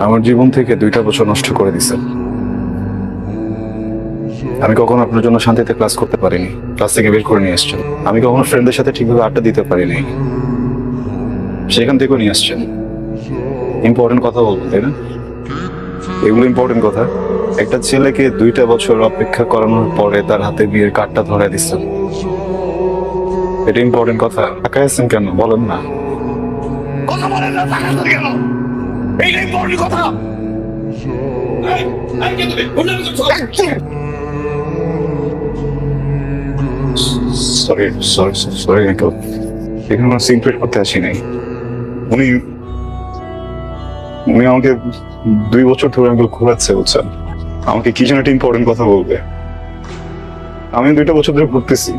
আমার জীবন থেকে 2টা বছর নষ্ট করে দিছেন। আমি কখনো আপনার জন্য শান্তিতে ক্লাস করতে পারিনি, ক্লাস থেকে বের করে নিয়ে আসছেন। আমি কখনো ফ্রেন্ডদের সাথে ঠিকভাবে আড্ডা দিতে পারিনি, সেখান থেকেও নিয়ে আসছেন। ইম্পর্টেন্ট কথা বলবো, তাই না? এগুলো ইম্পর্টেন্ট কথা। একটা ছেলেকে 2টা বছর অপেক্ষা করানোর পরে তার হাতে বিয়ের কার্ডটা ধরে দিচ্ছেন, এটা ইম্পর্টেন্ট কথা। তাকায় আছেন কেন বলেন না? কথা বলেন না, তাকায় আছেন কেন? এইটা ইম্পর্টেন্ট কথা। সরি সরি সরি আঙ্কেল, এখানে কোনো সিক্রেট করতে আসি নাই। উনি আমাকে 2 বছর ধরে আঙ্কেল ঘোরাচ্ছে, বুঝছেন? আমাকে কি যেন একটা ইম্পর্টেন্ট কথা বলবে। আমি 2টা বছর ধরে ঘুরতেছি।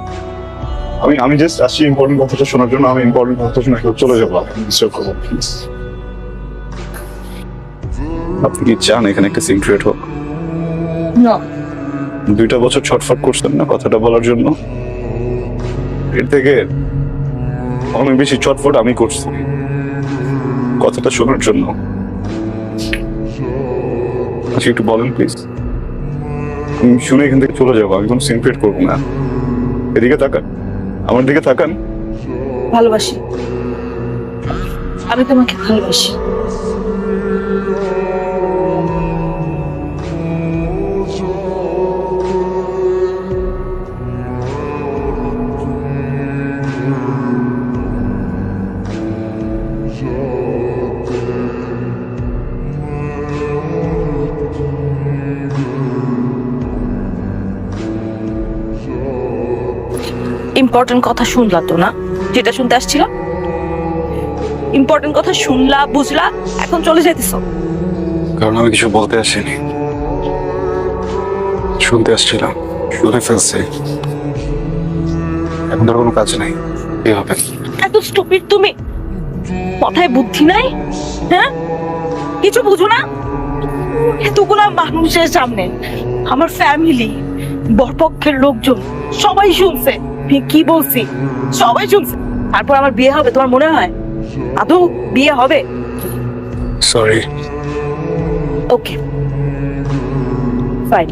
আমি জাস্ট আসছি ইম্পর্টেন্ট কথাটা শোনার জন্য। আমি ইম্পর্টেন্ট কথা শুনে চলে যাবো। ডিস্টার্ব করবো প্লিজ। আপনি কি চান এখানে একটা সিক্রেট হোক? না। 2টা বছর ছটফট করছেন না কথাটা বলার জন্য, এর থেকে অনেক বেশি ছটফট আমি করছি কথাটা শোনার জন্য। আচ্ছা একটু বলেন প্লিজ। আমি শুনে এখান থেকে চলে যাবো, আমি কোনো সিক্রেট করবো না। এদিকে তাকান, আমার দিকে তাকান। ভালোবাসি, আমি তোমাকে ভালোবাসি। ইম্পর্টেন্ট কথা শুনলা তো না, যেটা শুনতে আসছিলাম? ইম্পর্টেন্ট কথা শুনলা, বুঝলা, এখন চলে যাইতেছো? কারণ আমি কিছু বলতে আসিনি, শুনতে আসছিলাম। শুনে ফেলছি, এখন ধর কোনো কাজ নাই। কি হবে? এত স্টুপিড তুমি, মাথায় বুদ্ধি নাই? হ্যাঁ, কিছু বুঝো না? এতগুলা মানুষের সামনে আমার ফ্যামিলি, বরপক্ষের লোকজন সবাই শুনছে আমি কি বলছি, সবাই শুনছে। তারপর আমার বিয়ে হবে তোমার মনে হয়? আদৌ বিয়ে হবে? সরি। Okay fine.